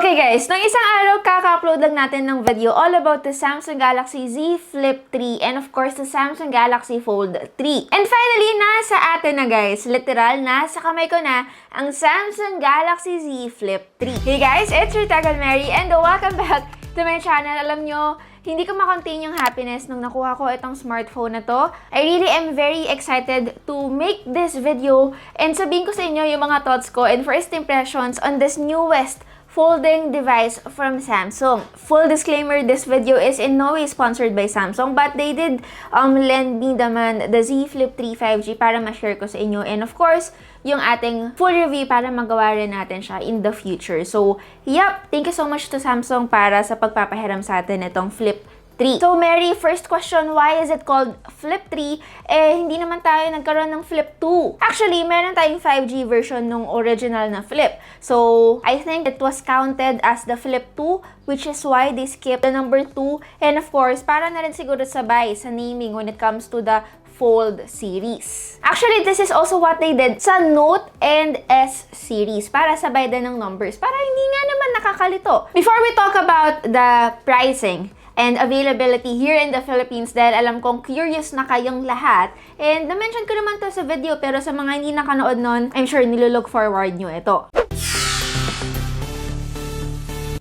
Okay guys, nung isang araw kaka-upload lang natin ng video all about the Samsung Galaxy Z Flip 3 and of course the Samsung Galaxy Fold 3. And finally, nasa atin na guys, literal nasa kamay ko na ang Samsung Galaxy Z Flip 3. Hey guys, it's your Tagal Mary and welcome back to my channel. Alam nyo, hindi ko makontain yung happiness nung nakuha ko itong smartphone na to. I really am very excited to make this video and sabihin ko sa inyo yung mga thoughts ko and first impressions on this newest folding device from Samsung. Full disclaimer, this video is in no way sponsored by Samsung, but they did lend me naman the Z Flip 3 5G para ma-share ko sa inyo. And of course, yung ating full review para magawa rin natin siya in the future. So, yep, thank you so much to Samsung para sa pagpapahiram sa atin itong Flip 3. So, Mary, first question, why is it called Flip 3? Eh, hindi naman tayo nagkaroon ng Flip 2. Actually, meron tayong 5G version nung original na Flip. So, I think it was counted as the Flip 2, which is why they skipped the number 2. And of course, para na rin siguro sabay sa naming when it comes to the Fold series. Actually, this is also what they did sa Note and S series para sabay din ng numbers, para hindi nga naman nakakalito. Before we talk about the pricing and availability here in the Philippines, dahil alam kong curious na kayong lahat, and na-mention ko naman to sa video, pero sa mga hindi nakanood nun, I'm sure nilolook forward nyo ito.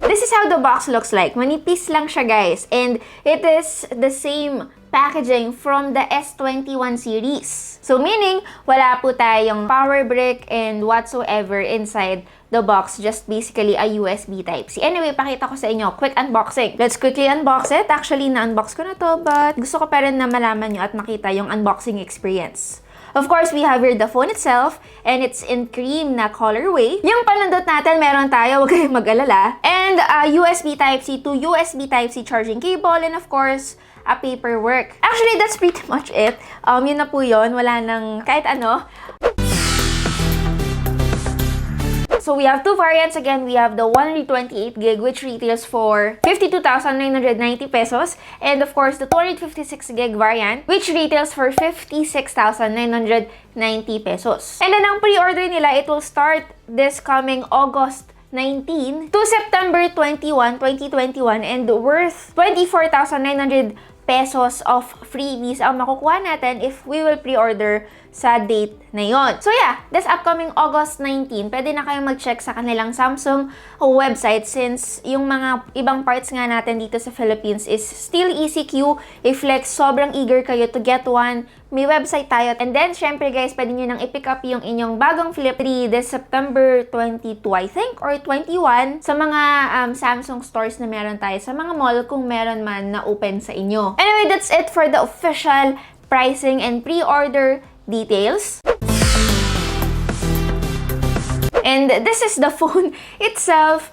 This is how the box looks like. Manipis lang siya guys, and it is the same packaging from the S21 series. So meaning, wala po tayong power brick and whatsoever inside the box, just basically a USB Type-C. Anyway, pakita ko sa inyo, quick unboxing. Let's quickly unbox it. Actually, na-unbox ko na to, but gusto ko pa rin na malaman nyo at makita yung unboxing experience. Of course, we have here the phone itself, and it's in cream na colorway. Yung panundot natin, meron tayo, huwag kayong mag-alala. And USB Type-C to USB Type-C charging cable, and of course, a paperwork. Actually, that's pretty much it. Yun na po yun. Wala nang kahit ano. So we have two variants. Again, we have the 128 gig, which retails for 52,990 pesos. And of course, the 256 gig variant, which retails for 56,990 pesos. And then ang pre-order nila, it will start this coming August 19 to September 21, 2021, and worth 24,900 pesos of freebies ang makukuha natin if we will pre-order sa date na yon. So yeah, this upcoming August 19, pwede na kayong mag-check sa kanilang Samsung website since yung mga ibang parts nga natin dito sa Philippines is still ECQ. If like sobrang eager kayo to get one, may website tayo. And then, syempre guys, pwede nyo nang i-pick up yung inyong bagong Flip 3 this September 22, I think, or 21 sa mga Samsung stores na meron tayo sa mga mall kung meron man na open sa inyo. Anyway, that's it for the official pricing and pre-order details. And this is the phone itself.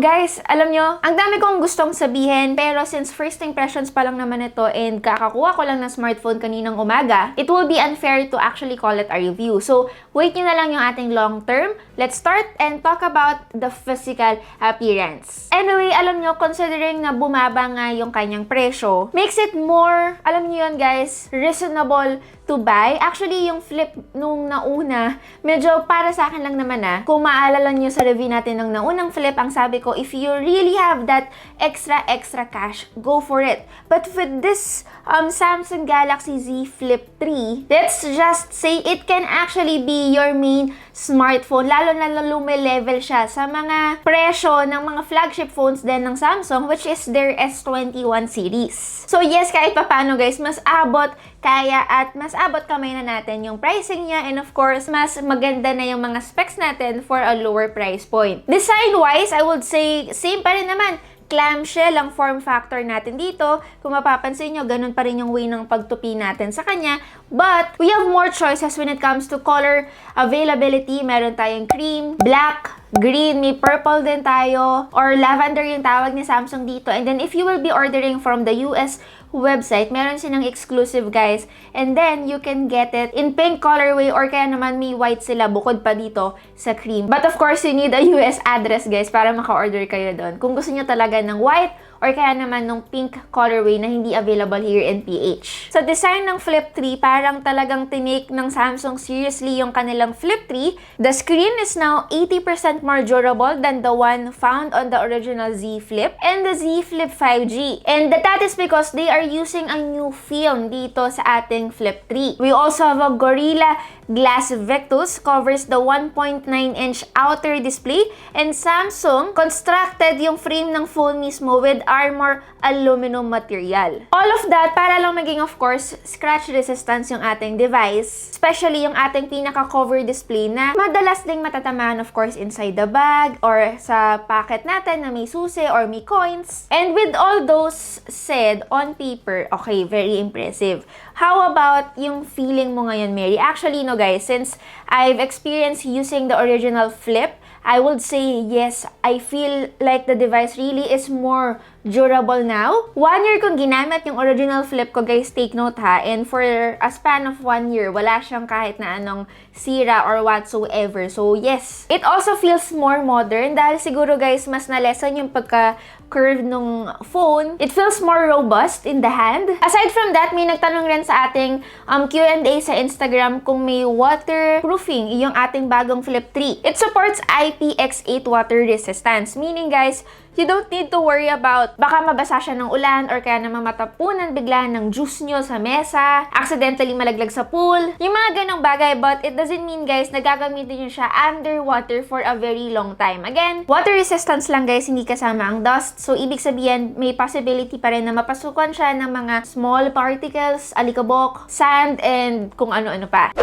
Guys, alam nyo, ang dami kong gustong sabihin, pero since first impressions pa lang naman ito and kakakuha ko lang ng smartphone kaninang umaga, it will be unfair to actually call it a review. So, wait nyo na lang yung ating long term. Let's start and talk about the physical appearance. Anyway, alam nyo, considering na bumaba nga yung kanyang presyo, makes it more, alam nyo yun guys, reasonable to buy. Actually, yung Flip nung nauna, medyo para sa akin lang naman kung maalala nyo sa review natin ng naunang Flip, ang sabi ko, if you really have that extra cash, go for it. But with this Samsung Galaxy Z Flip 3, let's just say it can actually be your main smartphone, lalo na lume-level siya sa mga presyo ng mga flagship phones din ng Samsung, which is their S21 series. So yes, kahit papano guys, mas abot kaya at mas abot kamay na natin yung pricing niya, and of course, mas maganda na yung mga specs natin for a lower price point. Design-wise, I would say, same pa rin naman. Clamshell ang form factor natin dito. Kung mapapansin nyo, ganun pa rin yung way ng pagtupi natin sa kanya. But, we have more choices when it comes to color availability. Meron tayong cream, black, green, may purple din tayo, or lavender yung tawag ni Samsung dito. And then, if you will be ordering from the US, website, meron silang exclusive guys. And then, you can get it in pink colorway or kaya naman may white sila bukod pa dito sa cream. But of course, you need a US address guys para maka-order kayo doon. Kung gusto nyo talaga ng white or kaya naman nung pink colorway na hindi available here in PH. So, design ng Flip 3, parang talagang tinake ng Samsung seriously yung kanilang Flip 3. The screen is now 80% more durable than the one found on the original Z Flip and the Z Flip 5G. And that is because they are using a new film dito sa ating Flip 3. We also have a Gorilla Glass Victus, covers the 1.9-inch outer display, and Samsung constructed yung frame ng phone mismo with armor aluminum material. All of that para lang maging, of course, scratch resistance yung ating device, especially yung ating pinaka-cover display na madalas ding matatamaan, of course, inside the bag or sa pocket natin na may susi or may coins. And with all those said, on paper, okay, very impressive. How about yung feeling mo ngayon, Mary? Actually, no guys, since I've experienced using the original Flip, I would say yes, I feel like the device really is more durable now. 1 year kong ginamit yung original Flip ko, guys, take note ha, and for a span of 1 year, wala siyang kahit na anong sira or whatsoever. So yes, it also feels more modern dahil siguro guys, mas na-lessen yung pagka-curve nung phone. It feels more robust in the hand. Aside from that, may nagtanong rin sa ating Q&A sa Instagram kung may waterproofing yung ating bagong Flip 3. It supports IPX8 water resistance, meaning guys, you don't need to worry about baka mabasa siya ng ulan or kaya naman matapunan bigla ng juice nyo sa mesa, accidentally malaglag sa pool, yung mga ganong bagay. But it doesn't mean guys na gagamitin nyo siya underwater for a very long time. Again, water resistance lang guys, hindi kasama ang dust. So ibig sabihin, may possibility pa rin na mapasukan siya ng mga small particles, alikabok, sand, and kung ano-ano pa.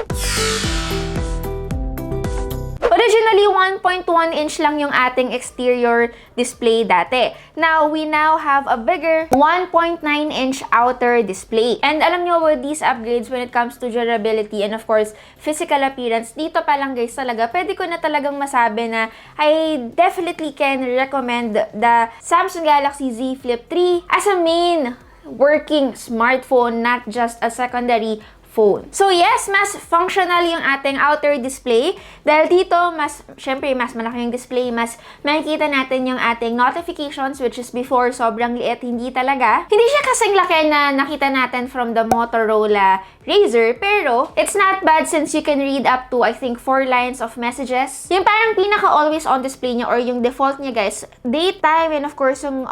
Originally, 1.1-inch lang yung ating exterior display dati. Now, we now have a bigger 1.9-inch outer display. And alam nyo, with these upgrades, when it comes to durability and of course, physical appearance, dito pa lang guys talaga, pwede ko na talagang masabi na I definitely can recommend the Samsung Galaxy Z Flip 3 as a main working smartphone, not just a secondary phone. So yes, mas functional yung ating outer display. Dahil dito, syempre, mas malaki yung display, mas makikita natin yung ating notifications, which is before, sobrang liit, hindi talaga. Hindi siya kasing laki na nakita natin from the Motorola Razr, pero it's not bad since you can read up to, I think, 4 lines of messages. Yung parang pinaka-always on display niya or yung default niya, guys, daytime and of course, yung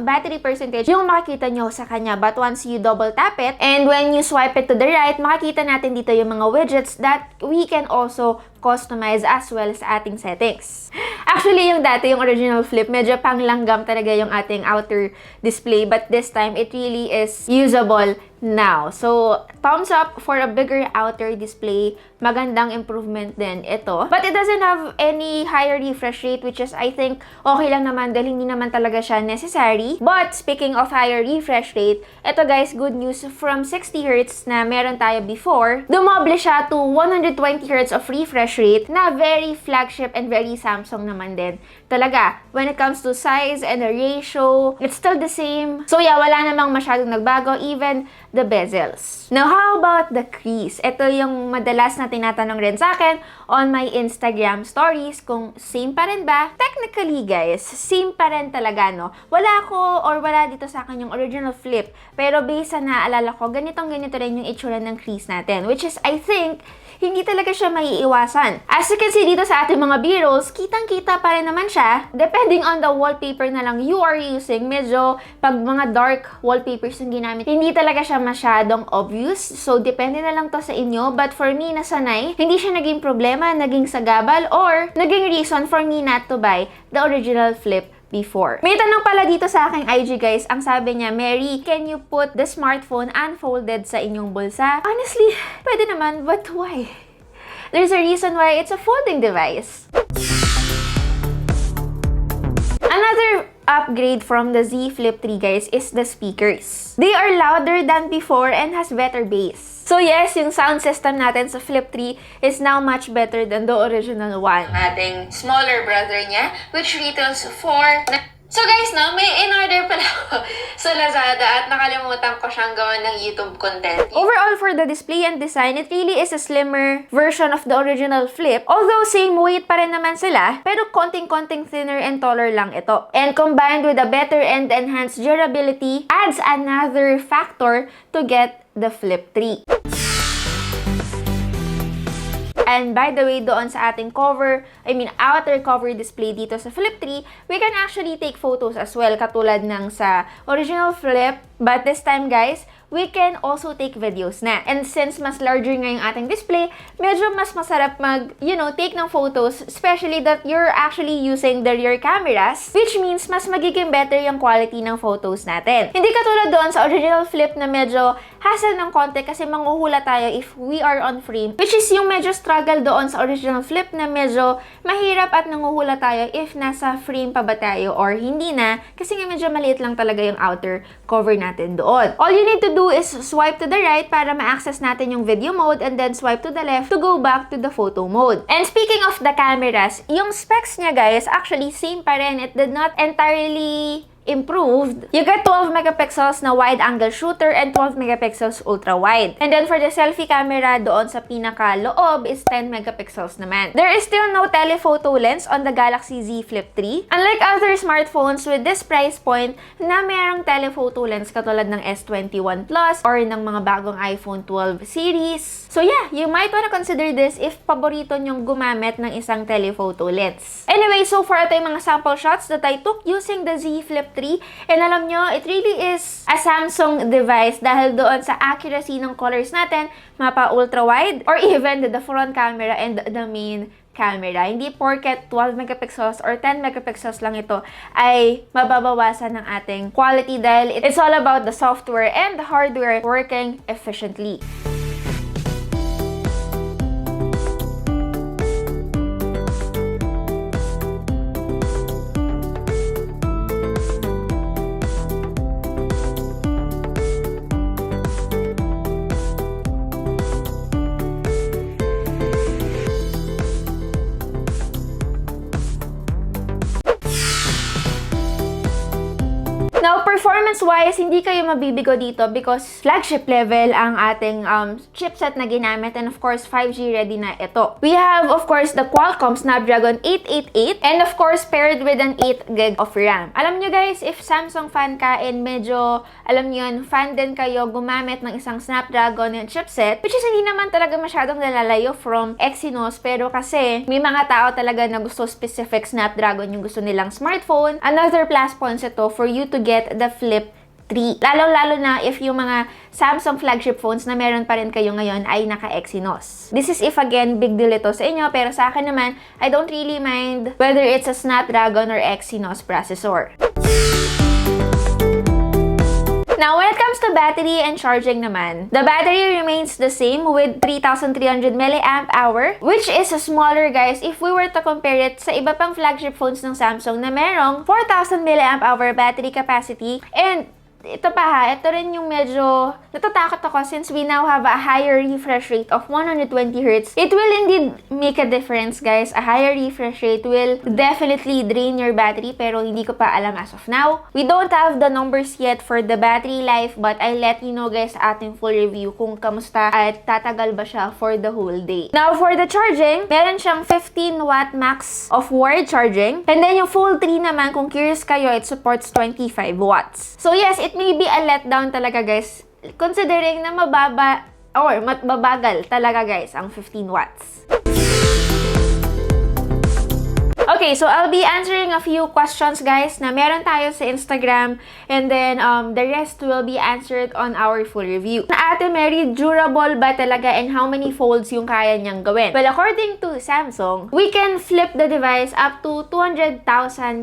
battery percentage, yung makikita nyo sa kanya. But once you double tap it, and when you swipe it to the right, makikita natin dito yung mga widgets that we can also customize as well sa ating settings. Actually, yung dati, yung original Flip, medyo panglanggam talaga yung ating outer display, but this time, it really is usable now. So, thumbs up for a bigger outer display. Magandang improvement din ito. But it doesn't have any higher refresh rate, which is, I think, okay lang naman dahil hindi naman talaga siya necessary. But, speaking of higher refresh rate, ito guys, good news, from 60Hz na meron tayo before, dumoble siya to 120Hz of refresh rate na very flagship and very Samsung naman din. Talaga, when it comes to size and the ratio, it's still the same. So yeah, wala namang masyadong nagbago, even the bezels. Now, how about the crease? Ito yung madalas na tinatanong rin sa akin on my Instagram stories kung same pa rin ba? Technically, guys, same pa rin talaga, no? Wala dito sa akin yung original Flip. Pero based sa naaalala ko, ganito rin yung itsura ng crease natin. Which is, I think, hindi talaga siya maiiwasan. As you can see dito sa ating mga b-rolls, kitang-kita pa rin naman siya. Depending on the wallpaper na lang you are using, medyo pag mga dark wallpapers yung ginamit, hindi talaga siya masyadong obvious. So, depende na lang to sa inyo. But for me, nasanay, hindi siya naging problema, naging sagabal, or naging reason for me not to buy the original Flip before. May tanong pala dito sa aking IG guys, ang sabi niya, Mary, can you put the smartphone unfolded sa inyong bulsa? Honestly, pwede naman, but why? There's a reason why it's a folding device. Another upgrade from the Z Flip 3 guys is the speakers. They are louder than before and has better bass. So yes, yung sound system natin sa Flip 3 is now much better than the original one. Ating smaller brother niya, which retails for So guys, no, may in-order pala ako sa Lazada at nakalimutan ko siyang gawan ng YouTube content. Overall, for the display and design, it really is a slimmer version of the original Flip. Although same weight pa rin naman sila, pero konting-konting thinner and taller lang ito. And combined with a better and enhanced durability, adds another factor to get the Flip 3. And by the way, doon sa ating outer cover display dito sa Flip 3, we can actually take photos as well, katulad ng sa original Flip. But this time, guys, we can also take videos na. And since mas larger nga yung ating display, medyo mas masarap take ng photos, especially that you're actually using the rear cameras, which means mas magiging better yung quality ng photos natin. Hindi katulad doon sa original Flip na medyo hassle ng konti kasi manghuhula tayo if we are on frame, which is yung medyo struggle doon sa original Flip na medyo mahirap at nanguhula tayo if nasa frame pa ba tayo or hindi na, kasi nga medyo maliit lang talaga yung outer cover natin doon. All you need to do is swipe to the right para ma-access natin yung video mode and then swipe to the left to go back to the photo mode. And speaking of the cameras, yung specs niya guys, actually same pa rin. It did not entirely improved. You get 12 megapixels na wide-angle shooter and 12 megapixels ultra-wide. And then for the selfie camera, doon sa pinaka-loob is 10 megapixels naman. There is still no telephoto lens on the Galaxy Z Flip 3. Unlike other smartphones with this price point na merong telephoto lens katulad ng S21 Plus or ng mga bagong iPhone 12 series. So yeah, you might wanna consider this if paborito nyong gumamit ng isang telephoto lens. Anyway, so far ito yung mga sample shots that I took using the Z Flip 3. And alam nyo, it really is a Samsung device dahil doon sa accuracy ng colors natin, mapa ultra-wide, or even the front camera and the main camera. Hindi porket 12 megapixels or 10 megapixels lang ito ay mababawasan ng ating quality dahil it's all about the software and the hardware working efficiently. Now, performance-wise, hindi kayo mabibigo dito because flagship level ang ating chipset na ginamit and of course, 5G ready na ito. We have, of course, the Qualcomm Snapdragon 888 and of course, paired with an 8GB of RAM. Alam nyo guys, if Samsung fan ka and medyo, alam nyo yun, fan din kayo gumamit ng isang Snapdragon yung chipset, which is hindi naman talaga masyadong nalalayo from Exynos, pero kasi may mga tao talaga na gusto specific Snapdragon yung gusto nilang smartphone. Another plus points ito for you to get the Flip 3. Lalo-lalo na if yung mga Samsung flagship phones na meron pa rin kayo ngayon ay naka-Exynos. This is if again, big deal ito sa inyo, pero sa akin naman, I don't really mind whether it's a Snapdragon or Exynos processor. Now, when it comes to battery and charging naman, the battery remains the same with 3,300 mAh, which is smaller guys if we were to compare it sa iba pang flagship phones ng Samsung na merong 4,000 mAh battery capacity. And ito pa ha, ito rin yung medyo natatakot ako since we now have a higher refresh rate of 120Hz. It will indeed make a difference guys. A higher refresh rate will definitely drain your battery pero hindi ko pa alam as of now. We don't have the numbers yet for the battery life but I'll let you know guys sa ating full review kung kamusta at tatagal ba siya for the whole day. Now for the charging, meron siyang 15 watt max of wired charging and then yung full 3 naman kung curious kayo, it supports 25 watts. So yes, it may be a letdown talaga guys considering na mababa or mabagal talaga guys ang 15 watts. Okay, so I'll be answering a few questions guys na meron tayo sa Instagram and then the rest will be answered on our full review. Na Ate Mary, durable ba talaga and how many folds yung kaya niyang gawin? Well, according to Samsung, we can flip the device up to 200,000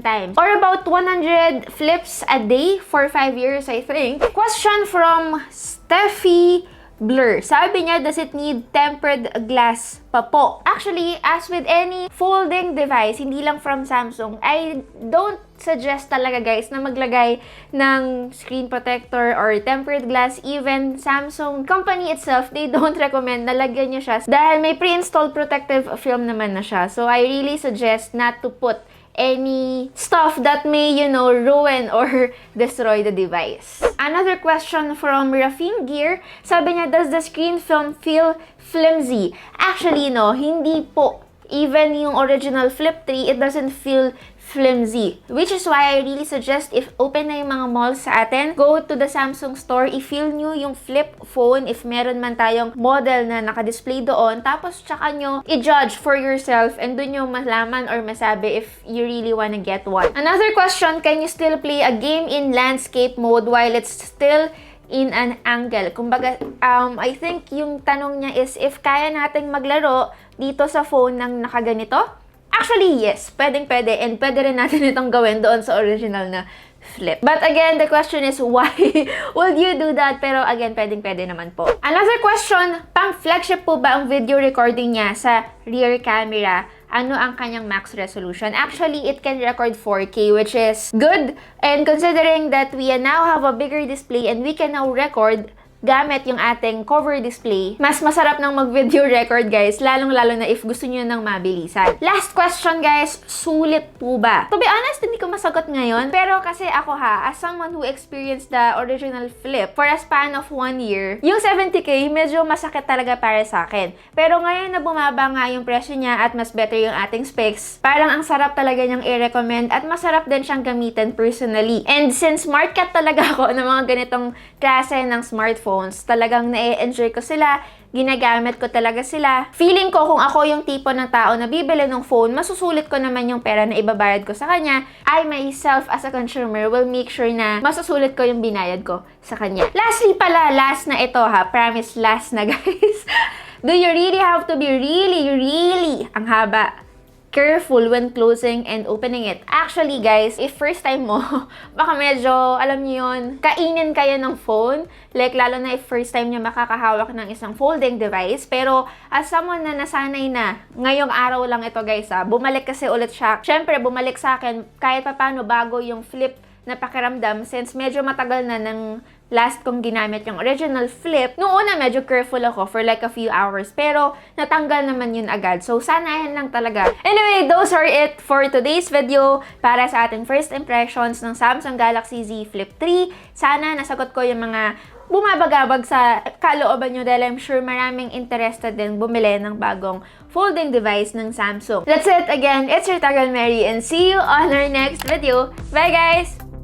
times or about 100 flips a day for 5 years I think. Question from Steffi Blur. Sabi niya, does it need tempered glass pa po? Actually, as with any folding device, hindi lang from Samsung, I don't suggest talaga guys na maglagay ng screen protector or tempered glass. Even Samsung company itself, they don't recommend na lagyan niyo siya dahil may pre-installed protective film naman na siya. So, I really suggest not to put any stuff that may, you know, ruin or destroy the device. Another question from Rafin Gear, sabi niya, does the screen film feel flimsy? Actually, no, hindi po. Even yung original Flip 3, it doesn't feel flimsy. Which is why I really suggest if open na yung mga malls sa atin, go to the Samsung store, i-feel nyo yung flip phone if meron man tayong model na naka-display doon, tapos tsaka nyo i-judge for yourself and dun nyo malaman or masabi if you really wanna get one. Another question, can you still play a game in landscape mode while it's still in an angle? Kumbaga, I think yung tanong niya is if kaya nating maglaro dito sa phone ng nakaganito. Actually, yes. Pwedeng-pwede. And pwede rin natin itong gawin doon sa original na Flip. But again, the question is, why would you do that? Pero again, pwedeng-pwede naman po. Another question, pang flagship po ba ang video recording niya sa rear camera? Ano ang kanyang max resolution? Actually, it can record 4K, which is good. And considering that we now have a bigger display and we can now record gamit yung ating cover display, mas masarap ng mag-video record, guys, lalong-lalo na if gusto niyo ng mabilisan. Last question, guys, sulit po ba? To be honest, hindi ko masagot ngayon, pero kasi ako as someone who experienced the original Flip for a span of 1 year, yung 70K, medyo masakit talaga para sa akin. Pero ngayon na bumaba nga yung presyo niya at mas better yung ating specs, parang ang sarap talaga niyang i-recommend at masarap din siyang gamitin personally. And since smart cat talaga ako ng mga ganitong klase ng smartphone, talagang na-enjoy ko sila, ginagamit ko talaga sila. Feeling ko kung ako yung tipo ng tao na bibili ng phone, masusulit ko naman yung pera na ibabayad ko sa kanya. I myself as a consumer will make sure na masusulit ko yung binayad ko sa kanya. Lastly pala, last na ito promise last na guys. Do you really have to be really, ang haba, careful when closing and opening it? Actually, guys, if first time mo, baka medyo, alam niyo yun, kainin kayo ng phone. Like, lalo na if first time niyo makakahawak ng isang folding device. Pero, as someone na nasanay na, ngayong araw lang ito, guys, bumalik kasi ulit siya. Siyempre, bumalik sa akin, kahit paano bago yung Flip na pakiramdam, since medyo matagal na ng last kong ginamit yung original Flip. Noong una, medyo careful ako for like a few hours. Pero, natanggal naman yun agad. So, sanayan lang talaga. Anyway, those are it for today's video para sa ating first impressions ng Samsung Galaxy Z Flip 3. Sana nasagot ko yung mga bumabagabag sa kalooban nyo dahil I'm sure maraming interested din bumili ng bagong folding device ng Samsung. That's it again. It's your Tagal Mary and see you on our next video. Bye, guys!